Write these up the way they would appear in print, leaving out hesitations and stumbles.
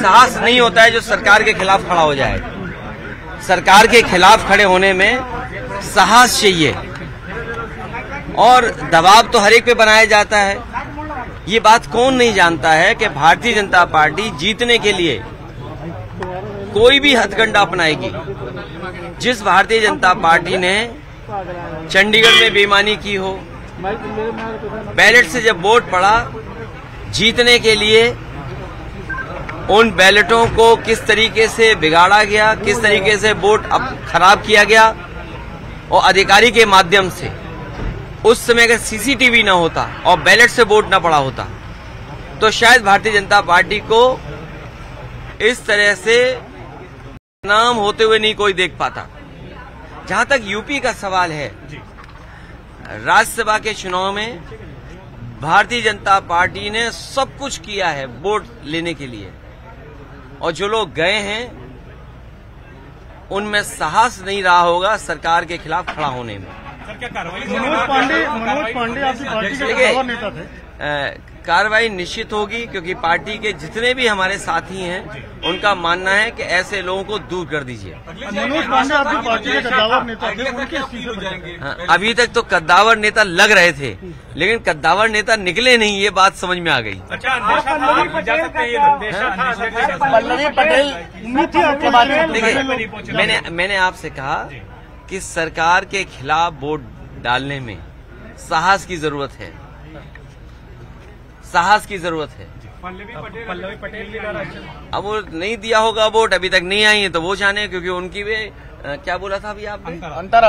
साहस नहीं होता है जो सरकार के खिलाफ खड़ा हो जाए। सरकार के खिलाफ खड़े होने में साहस चाहिए और दबाव तो हर एक पे बनाया जाता है। ये बात कौन नहीं जानता है कि भारतीय जनता पार्टी जीतने के लिए कोई भी हथकंडा अपनाएगी। जिस भारतीय जनता पार्टी ने चंडीगढ़ में बेईमानी की हो, बैलेट से जब वोट पड़ा, जीतने के लिए उन बैलेटों को किस तरीके से बिगाड़ा गया, किस तरीके से वोट खराब किया गया, और अधिकारी के माध्यम से उस समय अगर सीसीटीवी न होता और बैलेट से वोट न पड़ा होता तो शायद भारतीय जनता पार्टी को इस तरह से नाम होते हुए नहीं कोई देख पाता। जहां तक यूपी का सवाल है, राज्यसभा के चुनाव में भारतीय जनता पार्टी ने सब कुछ किया है वोट लेने के लिए, और जो लोग गए हैं उनमें साहस नहीं रहा होगा सरकार के खिलाफ खड़ा होने में। क्या कार्रवाई? मनोज पांडे आपकी पार्टी के कद्दावर नेता थे। कार्रवाई निश्चित होगी, क्योंकि पार्टी के जितने भी हमारे साथी हैं उनका मानना है कि ऐसे लोगों को दूर कर दीजिए। मनोज पांडे आपकी पार्टी के कद्दावर नेता थे, उनके इस्तीफे हो जाएंगे। अभी तक तो कद्दावर नेता लग रहे थे, लेकिन कद्दावर नेता निकले नहीं, ये बात समझ में आ गई। पल्लवी पटेल देखिए, मैंने आपसे कहा कि सरकार के खिलाफ वोट डालने में साहस की जरूरत है, साहस की जरूरत है। पल्लवी पटेल अब वो नहीं दिया होगा वोट, अभी तक नहीं आई है, तो वो जाने, क्योंकि उनकी भी क्या बोला था अभी आपने,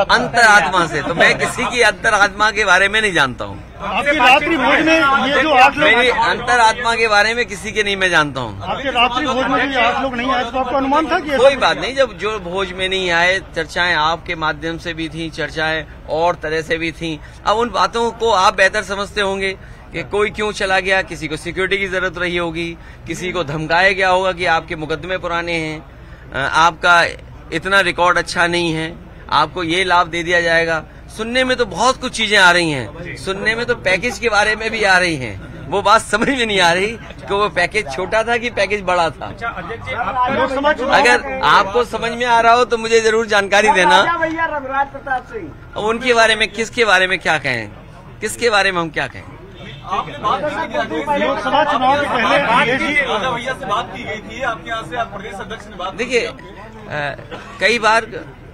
अंतरात्मा से। तो मैं किसी की अंतरात्मा के बारे में नहीं जानता हूँ। आपके रात्रि भोज में ये जो 8 लोग, मेरी अंतरात्मा के बारे में किसी के नहीं मैं जानता हूँ। आपके रात्रि भोज में जो 8 लोग नहीं आए, तो आपको अनुमान था कि कोई बात नहीं, जब जो भोज में नहीं आए, चर्चाएं आपके माध्यम से भी थी, चर्चाएं और तरह से भी थी। अब उन बातों को आप बेहतर समझते होंगे कि कोई क्यों चला गया, किसी को सिक्योरिटी की जरूरत रही होगी, किसी को धमकाया गया होगा कि आपके मुकदमे पुराने हैं, आपका इतना रिकॉर्ड अच्छा नहीं है, आपको ये लाभ दे दिया जाएगा। सुनने में तो बहुत कुछ चीजें आ रही हैं, सुनने में तो पैकेज के बारे में भी आ रही हैं। वो बात समझ में नहीं आ रही कि वो पैकेज छोटा था कि पैकेज बड़ा था। अगर आपको समझ में आ रहा हो तो मुझे जरूर जानकारी देना। उनके बारे में, किसके बारे में क्या कहें, किसके बारे में हम क्या कहें। लोकसभा चुनाव के पहले भैया से बात की गई थी, आपके यहाँ से आप प्रदेश अध्यक्ष ने बात। देखिए, कई बार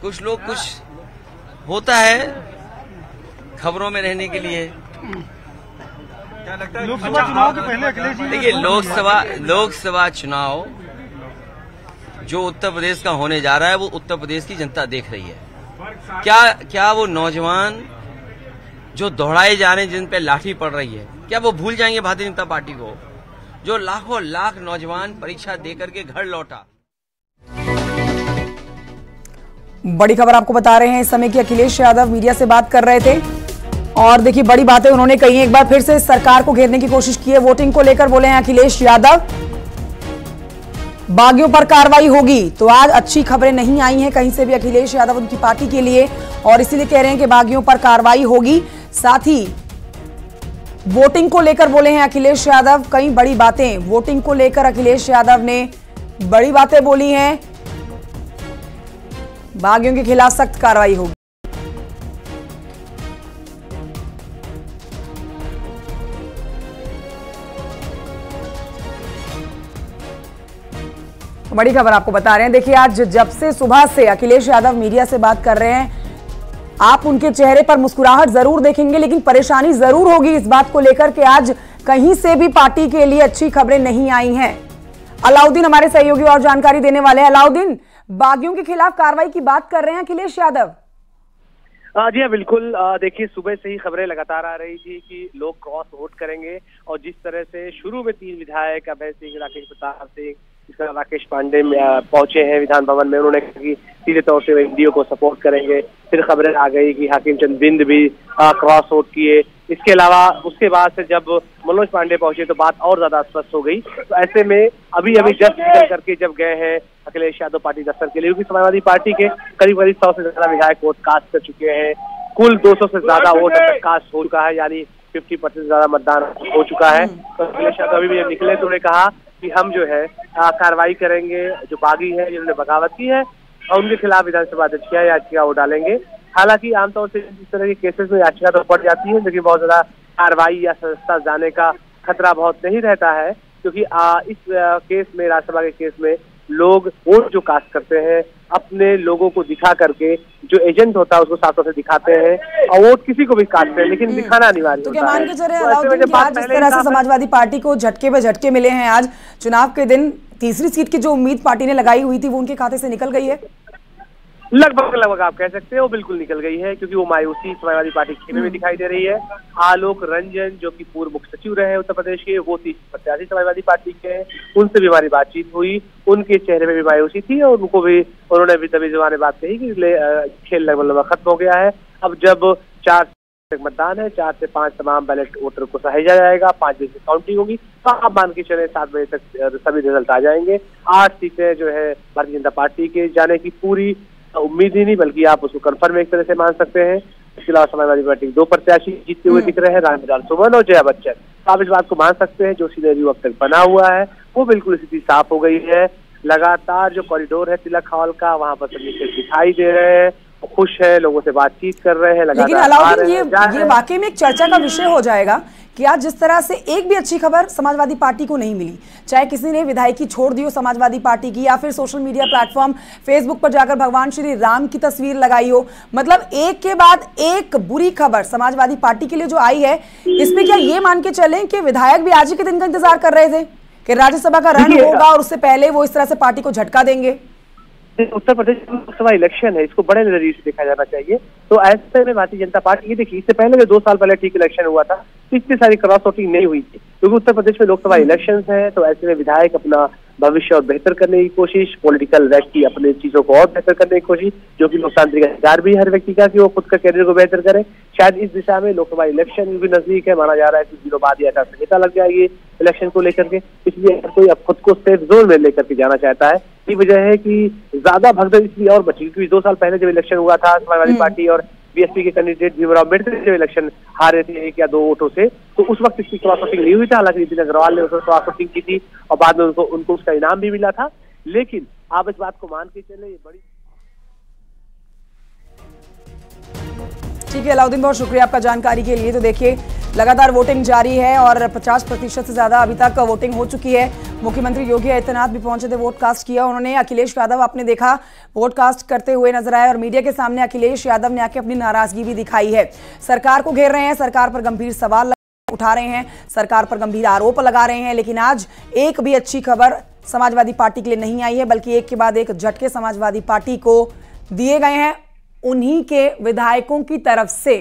कुछ लोग, कुछ होता है खबरों में रहने के लिए। लोकसभा चुनाव के पहले अखिलेश जी, देखिए, लोकसभा चुनाव जो उत्तर प्रदेश का होने जा रहा है, वो उत्तर प्रदेश की जनता देख रही है। क्या वो नौजवान जो दौड़ाए जा रहे हैं, जिन पे लाठी पड़ रही है, क्या वो भूल जाएंगे भारतीय जनता पार्टी को? जो लाखों लाख नौजवान परीक्षा देकर के घर लौटा। बड़ी खबर आपको बता रहे हैं इस समय की अखिलेश यादव मीडिया से बात कर रहे थे और देखिए बड़ी बातें उन्होंने कही हैं। एक बार फिर से सरकार को घेरने की कोशिश की है, वोटिंग को लेकर बोले हैं अखिलेश यादव। बागियों पर कार्रवाई होगी, तो आज अच्छी खबरें नहीं आई हैं कहीं से भी अखिलेश यादव उनकी पार्टी के लिए, और इसीलिए कह रहे हैं कि बागियों पर कार्रवाई होगी। साथ ही वोटिंग को लेकर बोले हैं अखिलेश यादव कई बड़ी बातें, वोटिंग को लेकर अखिलेश यादव ने बड़ी बातें बोली हैं। बागियों के खिलाफ सख्त कार्रवाई होगी। बड़ी खबर आपको बता रहे हैं, देखिए आज जब से सुबह से अखिलेश यादव मीडिया से बात कर रहे हैं, आप उनके चेहरे पर मुस्कुराहट जरूर देखेंगे, लेकिन परेशानी जरूर होगी इस बात को लेकर कि आज कहीं से भी पार्टी के लिए अच्छी खबरें नहीं आई हैं। अलाउद्दीन हमारे सहयोगी और जानकारी देने वाले हैं। अलाउद्दीन, बागियों के खिलाफ कार्रवाई की बात कर रहे हैं अखिलेश यादव। जी हाँ, बिल्कुल। देखिए, सुबह से ही खबरें लगातार आ रही थी कि लोग क्रॉस वोट करेंगे, और जिस तरह से शुरू में 3 विधायक अभय सिंह, राकेश प्रताप सिंह, राकेश पांडे पहुंचे हैं विधान भवन में, उन्होंने कहा कि सीधे तौर से वे एनडीए को सपोर्ट करेंगे। फिर खबरें आ गई कि हाकिम चंद बिंद भी क्रॉस वोट किए। इसके अलावा उसके बाद से जब मनोज पांडे पहुंचे तो बात और ज्यादा स्पष्ट हो गई। तो ऐसे में अभी जस्ट निकल करके जब गए हैं अखिलेश यादव पार्टी दफ्तर के लिए, क्योंकि समाजवादी पार्टी के करीब 100 से ज्यादा विधायक वोट कास्ट कर चुके हैं। कुल 200 से ज्यादा वोट कास्ट हो चुका है, यानी 50% से ज्यादा मतदान हो चुका है। तो अखिलेश यादव अभी भी जब निकले तो उन्होंने कहा कि हम जो है कार्रवाई करेंगे, जो बागी है जिन्होंने बगावत की है और उनके खिलाफ विधानसभा अध्यक्ष याचिका वो डालेंगे। हालांकि आमतौर से इस तरह के केसेस में याचिका तो पड़ जाती है, लेकिन बहुत ज्यादा कार्रवाई या सदस्यता जाने का खतरा बहुत नहीं रहता है, क्योंकि इस केस में, राज्यसभा के केस में लोग वोट जो कास्ट करते हैं अपने लोगों को दिखा करके, जो एजेंट होता है उसको साथों से दिखाते हैं और वोट किसी को भी काटते हैं, लेकिन दिखाना अनिवार्य तो क्या मान के चल रहे हैं अलाउद्दीन कि आज जिस तरह से समाजवादी पार्टी को झटके पे झटके मिले हैं, आज चुनाव के दिन तीसरी सीट की जो उम्मीद पार्टी ने लगाई हुई थी वो उनके खाते से निकल गई है? लगभग आप कह सकते हैं वो बिल्कुल निकल गई है, क्योंकि वो मायूसी समाजवादी पार्टी खेमे में दिखाई दे रही है। आलोक रंजन जो कि पूर्व मुख्य सचिव रहे उत्तर प्रदेश के, वो 30 प्रत्याशी समाजवादी पार्टी के हैं, उनसे भी हमारी बातचीत हुई, उनके चेहरे में भी मायूसी थी और उनको भी उन्होंने भी तभी जबान बात कही कि खेल लगभग खत्म हो गया है। अब जब 4 तक मतदान है, 4 से 5 तमाम बैलेट वोटर को सहेजा जाएगा, 5 बजे से काउंटिंग होगी, तो आप मान के चले 7 बजे तक सभी रिजल्ट आ जाएंगे। 8 सीटें जो है भारतीय जनता पार्टी के जाने की पूरी उम्मीद ही नहीं, बल्कि आप उसको कंफर्म एक तरह से मान सकते हैं। इसके अलावा समाजवादी पार्टी के 2 प्रत्याशी जीतते हुए दिख रहे हैं, रामविलास सुमन और जया बच्चन। आप इस बात को मान सकते हैं जो सिनेरियो अब तक बना हुआ है वो बिल्कुल स्थिति साफ हो गई है। लगातार जो कॉरिडोर है तिलक हॉल का, वहां पर सभी दिखाई दे रहे हैं, खुश है, लोगों से बातचीत कर रहे हैं। लेकिन अलाउद्दीन ये वाकई में एक चर्चा का विषय हो जाएगा कि आज जिस तरह से एक भी अच्छी खबर समाजवादी पार्टी को नहीं मिली, चाहे किसी ने विधायकी छोड़ दी हो समाजवादी पार्टी की, या फिर सोशल मीडिया प्लेटफॉर्म फेसबुक पर जाकर भगवान श्री राम की तस्वीर लगाई हो, मतलब एक के बाद एक बुरी खबर समाजवादी पार्टी के लिए जो आई है, इसमें क्या ये मान के चलें कि विधायक भी आज ही के दिन का इंतजार कर रहे थे कि राज्यसभा का रन होगा और उससे पहले वो इस तरह से पार्टी को झटका देंगे? उत्तर प्रदेश लोकसभा इलेक्शन है, इसको बड़े नजरिए से देखा जाना चाहिए। तो ऐसे में भारतीय जनता पार्टी, ये देखिए इससे पहले जो 2 साल पहले ठीक इलेक्शन हुआ था, इतनी सारी क्रॉस वोटिंग नहीं हुई थी, क्योंकि उत्तर प्रदेश में लोकसभा इलेक्शन है। तो ऐसे में विधायक अपना भविष्य और बेहतर करने की कोशिश, पॉलिटिकल व्यक्ति अपने चीजों को और बेहतर करने की कोशिश, जो कि लोकतांत्रिक अधिकार भी हर व्यक्ति का कि वो खुद का कैरियर को बेहतर करे। शायद इस दिशा में लोकसभा इलेक्शन भी नजदीक है, माना जा रहा है कि दिनों बाद आचार संहिता लग जाएगी इलेक्शन को लेकर के, इसलिए अगर कोई अब खुद को सेफ जोन में लेकर के जाना चाहता है, ये वजह है कि ज्यादा भगदड़ इसलिए और बची, क्योंकि 2 साल पहले जब इलेक्शन हुआ था समाजवादी पार्टी और बीएसपी के कैंडिडेट भीमराव अम्बेडकर जब इलेक्शन हारे थे 1 या 2 वोटों से, तो उस वक्त इसकी क्रॉस वोटिंग नहीं हुई थी। हालांकि नितिन अग्रवाल ने उसको क्रॉस वोटिंग की थी और बाद में उनको उसका इनाम भी मिला था। लेकिन आप इस बात को मान के चले, ये बड़ी ठीक है अलाउद्दीन, बहुत शुक्रिया आपका जानकारी के लिए। तो देखिए लगातार वोटिंग जारी है और 50% से ज्यादा अभी तक वोटिंग हो चुकी है। मुख्यमंत्री योगी आदित्यनाथ भी पहुंचे थे, वोट कास्ट किया उन्होंने। अखिलेश यादव आपने देखा वोट कास्ट करते हुए नजर आए और मीडिया के सामने अखिलेश यादव ने आके अपनी नाराजगी भी दिखाई है। सरकार को घेर रहे हैं, सरकार पर गंभीर सवाल उठा रहे हैं, सरकार पर गंभीर आरोप लगा रहे हैं। लेकिन आज एक भी अच्छी खबर समाजवादी पार्टी के लिए नहीं आई है, बल्कि एक के बाद एक झटके समाजवादी पार्टी को दिए गए हैं उन्हीं के विधायकों की तरफ से।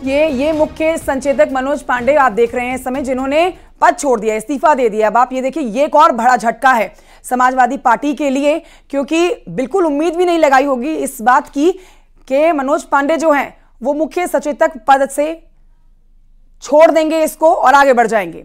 ये मुख्य संचेतक मनोज पांडे आप देख रहे हैं इस समय, जिन्होंने पद छोड़ दिया, इस्तीफा दे दिया। अब आप ये देखिए, ये एक और बड़ा झटका है समाजवादी पार्टी के लिए, क्योंकि बिल्कुल उम्मीद भी नहीं लगाई होगी इस बात की कि मनोज पांडे जो हैं वो मुख्य सचेतक पद से छोड़ देंगे इसको और आगे बढ़ जाएंगे।